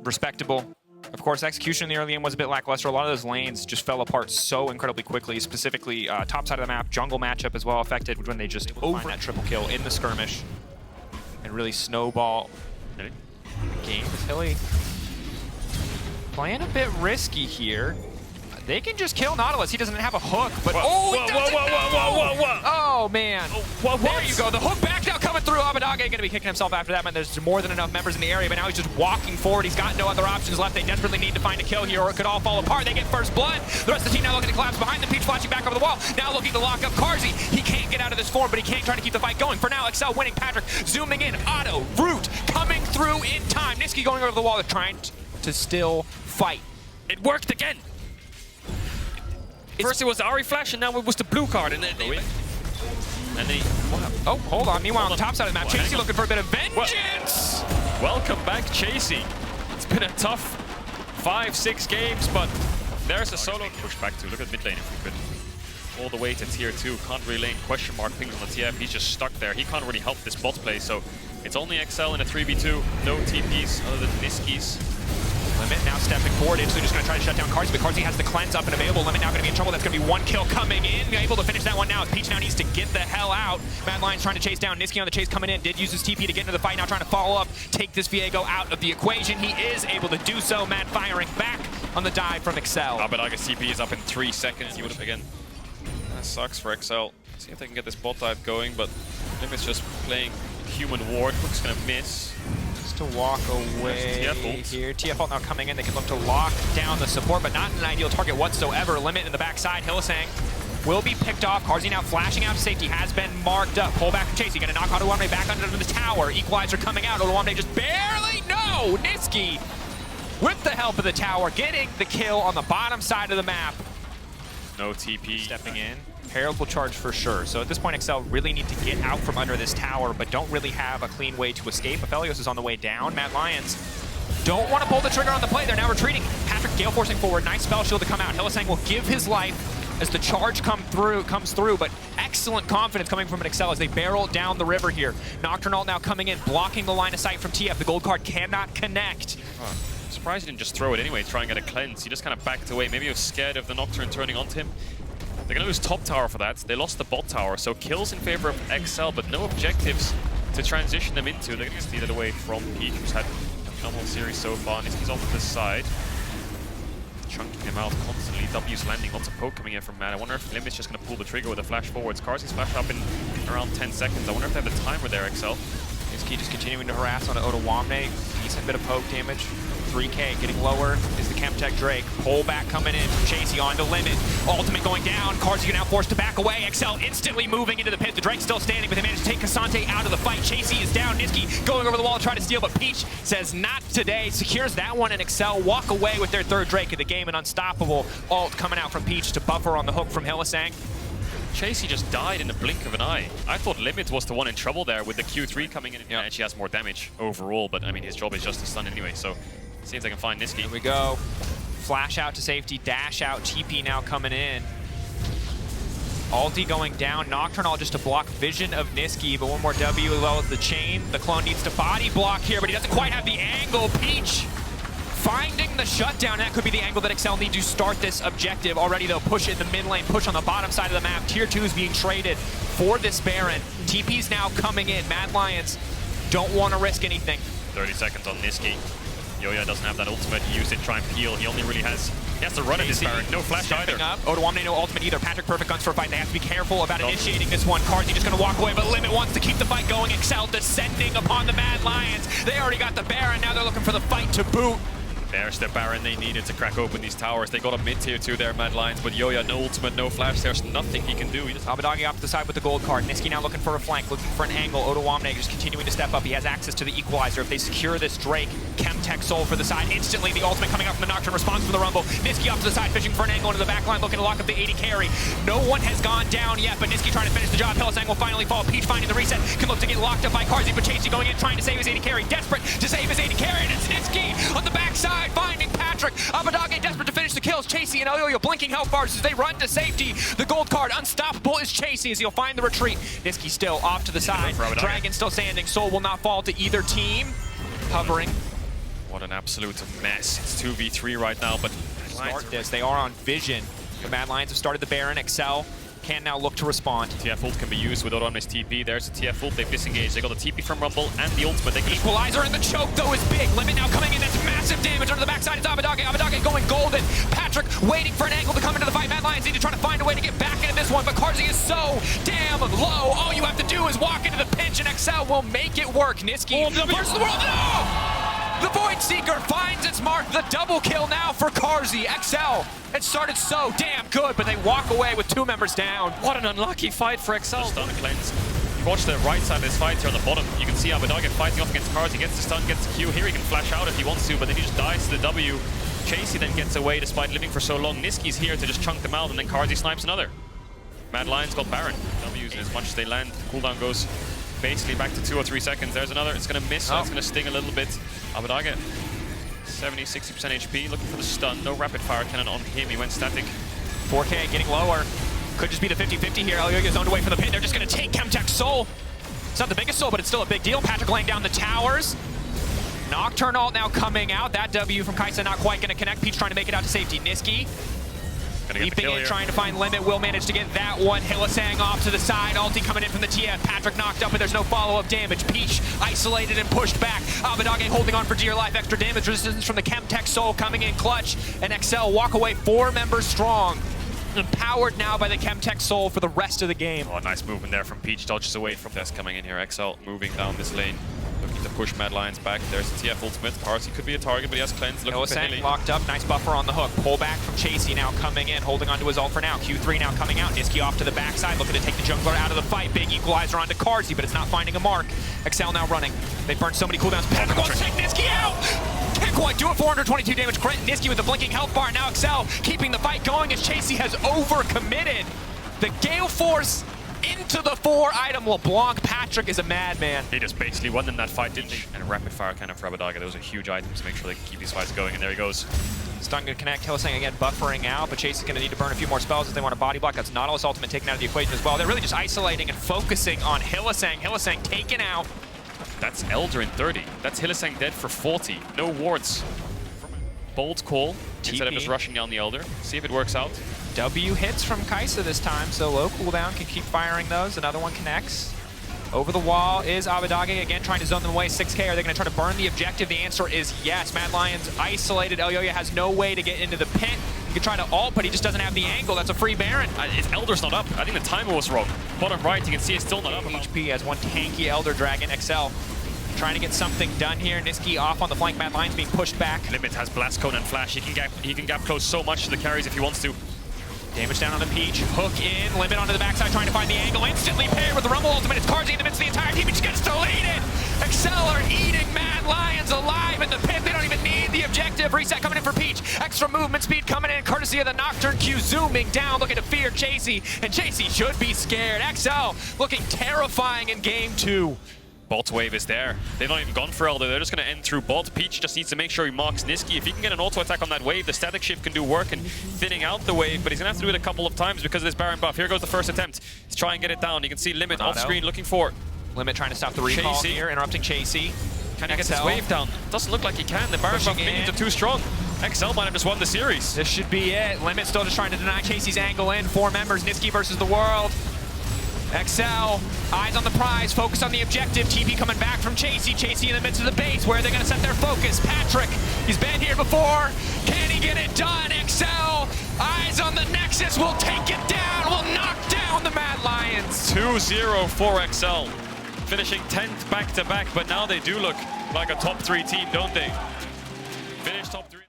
respectable. Of course, execution in the early game was a bit lackluster. A lot of those lanes just fell apart so incredibly quickly, specifically top side of the map, jungle matchup as well affected when they just over that triple kill in the skirmish and really snowball the game. Hilly playing a bit risky here. They can just kill Nautilus. He doesn't have a hook, but oh man. There you go. The hook back now coming through. Abbedagge going to be kicking himself after that, man. There's more than enough members in the area, but now he's just walking forward. He's got no other options left. They desperately need to find a kill here, or it could all fall apart. They get first blood. The rest of the team now looking to collapse behind them. Peach flashing back over the wall. Now looking to lock up Carzzy. He can't get out of this form, but he can try to keep the fight going. For now, Excel winning. Patrik zooming in. Otto, Root coming through in time. Nisqy going over the wall. They're trying to still fight. It worked again. First it was the Ari flash, and now it was the blue card. And oh, hold on. Meanwhile, on the top side of the map, Chasy looking for a bit of vengeance. Welcome back, Chasy. It's been a tough 5-6 games, but there's a solo push back to. Look at mid lane if we could. All the way to tier 2. Can't really lane. Question mark pings on the TF. He's just stuck there. He can't really help this bot play, so it's only XL in a 3v2. No TPs other than Nisqy's. Limit now stepping forward, instantly just going to try to shut down Carzzy, but Carzzy has the cleanse up and available. Limit now going to be in trouble. That's going to be one kill coming in. Able to finish that one now. Peach now needs to get the hell out. Mad Lion's trying to chase down. Nisqy on the chase coming in. Did use his TP to get into the fight. Now trying to follow up, take this Viego out of the equation. He is able to do so. Mad firing back on the dive from Excel. Abbedagge's TP is up in 3 seconds. He would have again. That sucks for Excel. See if they can get this bot dive going, but Limit's just playing human ward. Hook's going to miss. To walk away here. TF ult now coming in. They can look to lock down the support, but not an ideal target whatsoever. Limit in the backside. Hylissang will be picked off. Carzzy now flashing out to safety. Has been marked up. Pull back from Chasy. Going to knock Odoamne back under the tower. Equalizer coming out. Odoamne just barely. No! Nisqy with the help of the tower getting the kill on the bottom side of the map. No TP. Stepping in. Herald will charge for sure. So at this point, Excel really need to get out from under this tower, but don't really have a clean way to escape. Aphelios is on the way down. Mad Lions don't want to pull the trigger on the play. They're now retreating. Patrik gale forcing forward. Nice spell shield to come out. Hylissang will give his life as the charge comes through, but excellent confidence coming from an Excel as they barrel down the river here. Nocturne ult now coming in, blocking the line of sight from TF. The gold card cannot connect. I'm surprised he didn't just throw it anyway, try and get a cleanse. He just kind of backed away. Maybe he was scared of the Nocturne turning onto him. They're going to lose top tower for that. They lost the bot tower, so kills in favor of XL, but no objectives to transition them into. They're going to steal it away from Peach, who's had a phenomenal series so far. Nisqy's off to this side, chunking him out constantly. W's landing, lots of poke coming in from Mad. I wonder if Limit's just going to pull the trigger with a flash forwards. Carzzy's flash up in around 10 seconds. I wonder if they have the timer there, XL. Nisqy just continuing to harass on Odoamne. Decent bit of poke damage. 3K getting lower is the Chemtech Drake. Pull back coming in from Chasy on to Limit. Ultimate going down. Carzzy now forced to back away. XL instantly moving into the pit. The Drake's still standing, but they managed to take Ksante out of the fight. Chasy is down. Nisqy going over the wall to try to steal, but Peach says not today. Secures that one, and XL walk away with their third Drake of the game. An unstoppable ult coming out from Peach to buffer on the hook from Hylissang. Chasy just died in the blink of an eye. I thought Limit was the one in trouble there with the Q3 coming in, and she has more damage overall, but I mean, his job is just to stun anyway, so see if they can find Nisqy. Here we go. Flash out to safety, dash out, TP now coming in. Ulti going down, Nocturne all just to block vision of Nisqy, but one more W as well as the chain. The clone needs to body block here, but he doesn't quite have the angle. Peach finding the shutdown. That could be the angle that Excel need to start this objective. Already though, push it in the mid lane, push on the bottom side of the map. Tier 2 is being traded for this Baron. TP's now coming in. Mad Lions don't want to risk anything. 30 seconds on Nisqy. Elyoya doesn't have that ultimate. He used it, try and peel. He only really has, he has to run at this Baron. No flash either. Up. Odoamne no ultimate either. Patrik perfect guns for a fight. They have to be careful about initiating this one. Carzzy just going to walk away, but Limit wants to keep the fight going. Excel descending upon the Mad Lions. They already got the Baron. Now they're looking for the fight to boot. There's the Baron they needed to crack open these towers. They got a mid tier 2 there, Mad Lions, but Elyoya, no ultimate, no flash. There's nothing he can do. Abbedagge off to the side with the gold card. Nisqy now looking for a flank, looking for an angle. Odoamne just continuing to step up. He has access to the equalizer. If they secure this Drake, Chemtech Soul for the side. Instantly, the ultimate coming out from the Nocturne. Response from the Rumble. Nisqy off to the side, fishing for an angle into the back line, looking to lock up the AD carry. No one has gone down yet, but Nisqy trying to finish the job. Hylissang will finally fall. Peach finding the reset. Can look to get locked up by Carzzy, but Chasy going in, trying to save his AD carry. Desperate to save his AD carry, and it's Nisqy on the backside, finding Patrik. Abbedagge desperate to finish the kills. Chasy and Elyoya blinking health bars as they run to safety. The gold card unstoppable is Chasy as he'll find the retreat. Nisqy still off to the side. Dragon still standing. Soul will not fall to either team. Hovering. What an absolute mess. It's 2v3 right now, but Start this. They are on vision. The Mad Lions have started the Baron. Excel can now look to respond. TF ult can be used with Odoamne's TP. There's the TF ult. They've disengaged. They got the TP from Rumble and the ultimate. They can Equalizer and the choke though is big. Limit now coming in. That's massive damage under the backside. It's Abbedagge. Abbedagge going golden. Patrik waiting for an angle to come into the fight. Mad Lions need to try to find a way to get back into this one, but Carzzy is so damn low. All you have to do is walk into the pinch and Excel will make it work. Nisqy versus the world. No! The Void Seeker finds its mark. The double kill now for Carzzy. XL, it started so damn good, but they walk away with 2 members down. What an unlucky fight for XL. Stun cleanse. You watch the right side of this fight here on the bottom. You can see Abbedagge fighting off against Carzzy. Gets the stun, gets the Q. Here he can flash out if he wants to, but then he just dies to the W. Chasy then gets away despite living for so long. Nisqy's here to just chunk them out, and then Carzzy snipes another. Mad Lions got Baron. W's as much as they land. Cooldown goes basically back to 2 or 3 seconds. There's another. It's going to miss, so it's going to sting a little bit. Abbedagge, 70-60% HP, looking for the stun. No rapid fire cannon on him. He went static. 4K getting lower. Could just be the 50-50 here. Elyoya zoned away from the pit. They're just going to take Chemtech's soul. It's not the biggest soul, but it's still a big deal. Patrik laying down the towers. Nocturne ult now coming out. That W from Kaisa not quite going to connect. Peach trying to make it out to safety. Nisqy leaping in, trying to find Limit. Will manage to get that one. Hylissang off to the side. Ulti coming in from the TF. Patrik knocked up, but there's no follow-up damage. Peach isolated and pushed back. Abbedagge holding on for dear life. Extra damage resistance from the Chemtech Soul coming in clutch. And XL walk away 4 members strong. Empowered now by the Chemtech Soul for the rest of the game. Oh, nice movement there from Peach. Dodges away from Death coming in here. XL moving down this lane. Looking to push Mad Lions back. There's the TF ultimate. Carzzy could be a target, but he has cleanse. Looking for Hilly. Locked up. Nice buffer on the hook. Pull back from Chasy now coming in. Holding onto his ult for now. Q3 now coming out. Nisqy off to the backside. Looking to take the jungler out of the fight. Big equalizer onto Carzzy, but it's not finding a mark. XL now running. They burned so many cooldowns. Patrik wants to take Nisqy out! Can't quite do it. 422 damage. Nisqy with the blinking health bar. Now XL keeping the fight going as Chasy has overcommitted. The Gale Force into the 4-item LeBlanc. Patrik is a madman. He just basically won in that fight, didn't he? And a rapid fire cannon for Abbedagge. Those are huge items to make sure they can keep these fights going, and there he goes. Stun gonna connect. Hylissang again buffering out, but Chasy's gonna need to burn a few more spells if they want a body block. That's Nautilus ultimate taken out of the equation as well. They're really just isolating and focusing on Hylissang. Hylissang taken out. That's Elder in 30. That's Hylissang dead for 40. No wards. Bold call instead of just rushing down the Elder. See if it works out. W hits from Kaisa this time, so low cooldown can keep firing those. Another one connects. Over the wall is Abbedagge, again trying to zone them away. 6K, are they going to try to burn the objective? The answer is yes. Mad Lions isolated. Elyoya has no way to get into the pit. He could try to ult, but he just doesn't have the angle. That's a free Baron. His Elder's not up. I think the timer was wrong. Bottom right, you can see it's still not up. HP has one tanky Elder Dragon. XL trying to get something done here. Nisqy off on the flank. Mad Lions being pushed back. Limit has Blast Cone and Flash. He can gap close so much to the carries if he wants to. Damage down on the Peach. Hook in. Limit onto the backside trying to find the angle. Instantly paired with the Rumble ultimate. It's Carzzy in the midst of the entire team. He just gets deleted. XL are eating Mad Lions alive in the pit. They don't even need the objective. Reset coming in for Peach. Extra movement speed coming in courtesy of the Nocturne Q. Zooming down, looking to fear Chasy. And Chasy should be scared. XL looking terrifying in game 2. Bot wave is there. They've not even gone for Elder. They're just going to end through bot. Peach just needs to make sure he marks Nisqy. If he can get an auto attack on that wave, the static shift can do work and thinning out the wave, but he's going to have to do it a couple of times because of this Baron buff. Here goes the first attempt. Let's try and get it down. You can see Limit off screen looking for Limit trying to stop the recall Chasy here, interrupting Chasy. Can he get this wave down? Doesn't look like he can. The Baron buff minions are too strong. XL might have just won the series. This should be it. Limit still just trying to deny Chasy's angle in. 4 members, Nisqy versus the world. XL, eyes on the prize, focus on the objective. TP coming back from Chasy. Chasy in the midst of the base. Where are they going to set their focus? Patrik, he's been here before. Can he get it done? XL, eyes on the Nexus, will take it down, will knock down the Mad Lions. 2-0 for XL. Finishing 10th back-to-back, but now they do look like a top 3 team, don't they? Finished top 3.